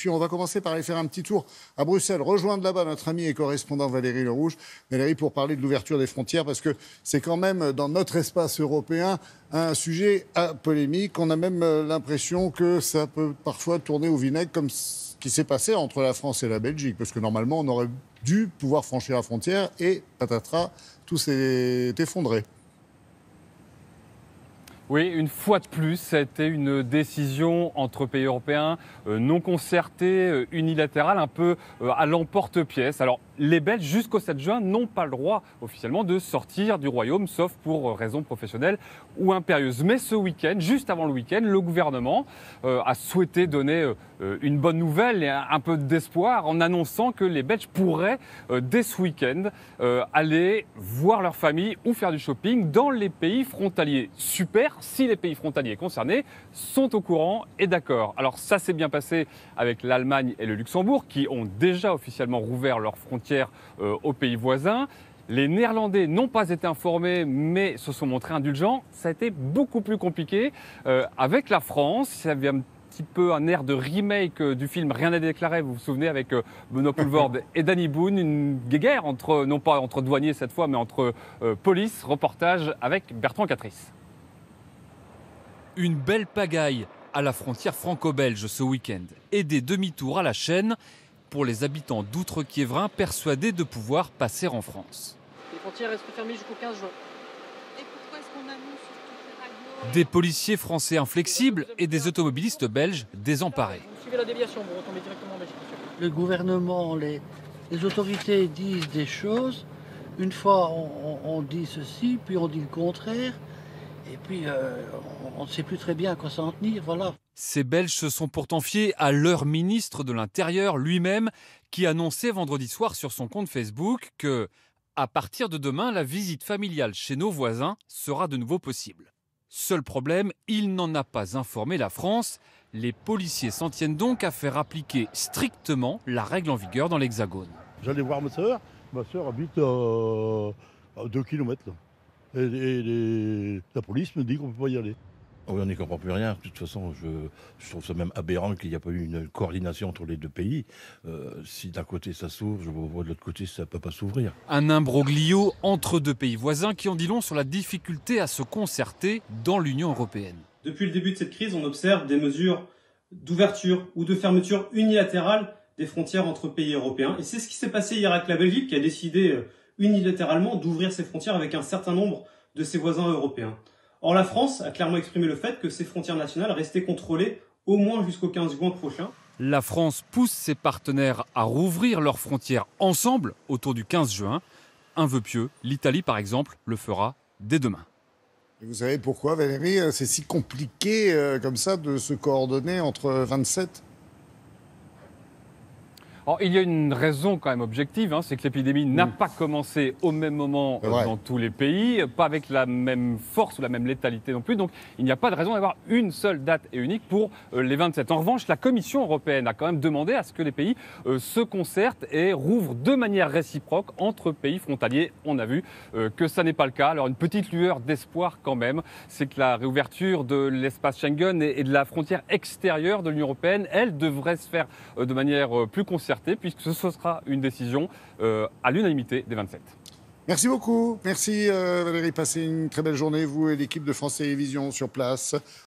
On va commencer par aller faire un petit tour à Bruxelles, rejoindre là-bas notre ami et correspondant Valérie Lerouge. Valérie, pour parler de l'ouverture des frontières, parce que c'est quand même dans notre espace européen un sujet à polémique. On a même l'impression que ça peut parfois tourner au vinaigre, comme ce qui s'est passé entre la France et la Belgique, parce que normalement on aurait dû pouvoir franchir la frontière et patatras, tout s'est effondré. Oui, une fois de plus, ça a été une décision entre pays européens non concertée, unilatérale, un peu à l'emporte-pièce. Alors, les Belges, jusqu'au 7 juin, n'ont pas le droit officiellement de sortir du Royaume, sauf pour raisons professionnelles ou impérieuses. Mais ce week-end, juste avant le week-end, le gouvernement a souhaité donner une bonne nouvelle et un peu d'espoir en annonçant que les Belges pourraient, dès ce week-end, aller voir leur famille ou faire du shopping dans les pays frontaliers. Super, si les pays frontaliers concernés sont au courant et d'accord. Alors ça s'est bien passé avec l'Allemagne et le Luxembourg qui ont déjà officiellement rouvert leurs frontières aux pays voisins. Les Néerlandais n'ont pas été informés, mais se sont montrés indulgents. Ça a été beaucoup plus compliqué avec la France. Ça avait un petit peu un air de remake du film Rien n'est déclaré, vous vous souvenez, avec Benoît Poelvoorde et Danny Boone, une guéguerre entre, non pas entre douaniers cette fois, mais entre police, reportage avec Bertrand Catrice. Une belle pagaille à la frontière franco-belge ce week-end et des demi-tours à la chaîne pour les habitants d'Outre-Quiévrain persuadés de pouvoir passer en France. Les frontières restent fermées jusqu'au 15 juin. Et pourquoi est-ce qu'on annonce sur toutes les radios Des policiers français inflexibles et des automobilistes belges désemparés. Vous suivez la déviation, vous retombez directement en Belgique, monsieur. Le gouvernement, les autorités disent des choses. Une fois, on dit ceci, puis on dit le contraire. Et puis, on ne sait plus très bien à quoi s'en tenir, voilà. Ces Belges se sont pourtant fiés à leur ministre de l'Intérieur lui-même, qui annonçait vendredi soir sur son compte Facebook que, à partir de demain, la visite familiale chez nos voisins sera de nouveau possible. Seul problème, il n'en a pas informé la France. Les policiers s'en tiennent donc à faire appliquer strictement la règle en vigueur dans l'Hexagone. J'allais voir ma sœur habite à 2 km. Et la police me dit qu'on ne peut pas y aller. Oui, on n'y comprend plus rien. De toute façon, je trouve ça même aberrant qu'il n'y a pas eu une coordination entre les deux pays. Si d'un côté ça s'ouvre, je vois de l'autre côté ça ne peut pas s'ouvrir. Un imbroglio entre deux pays voisins qui en dit long sur la difficulté à se concerter dans l'Union européenne. Depuis le début de cette crise, on observe des mesures d'ouverture ou de fermeture unilatérale des frontières entre pays européens. Et c'est ce qui s'est passé hier avec la Belgique qui a décidé unilatéralement d'ouvrir ses frontières avec un certain nombre de ses voisins européens. Or, la France a clairement exprimé le fait que ses frontières nationales restaient contrôlées au moins jusqu'au 15 juin prochain. La France pousse ses partenaires à rouvrir leurs frontières ensemble autour du 15 juin. Un vœu pieux, l'Italie par exemple le fera dès demain. Et vous savez pourquoi, Valérie, c'est si compliqué comme ça de se coordonner entre 27 ? Alors, il y a une raison quand même objective, c'est que l'épidémie n'a pas commencé au même moment dans tous les pays, pas avec la même force ou la même létalité non plus. Donc, il n'y a pas de raison d'avoir une seule date et unique pour les 27. En revanche, la Commission européenne a quand même demandé à ce que les pays se concertent et rouvrent de manière réciproque entre pays frontaliers. On a vu que ça n'est pas le cas. Alors, une petite lueur d'espoir quand même, c'est que la réouverture de l'espace Schengen et de la frontière extérieure de l'Union européenne, elle devrait se faire de manière plus concertée, puisque ce sera une décision à l'unanimité des 27. Merci beaucoup. Merci Valérie. Passez une très belle journée, vous et l'équipe de France Télévisions sur place.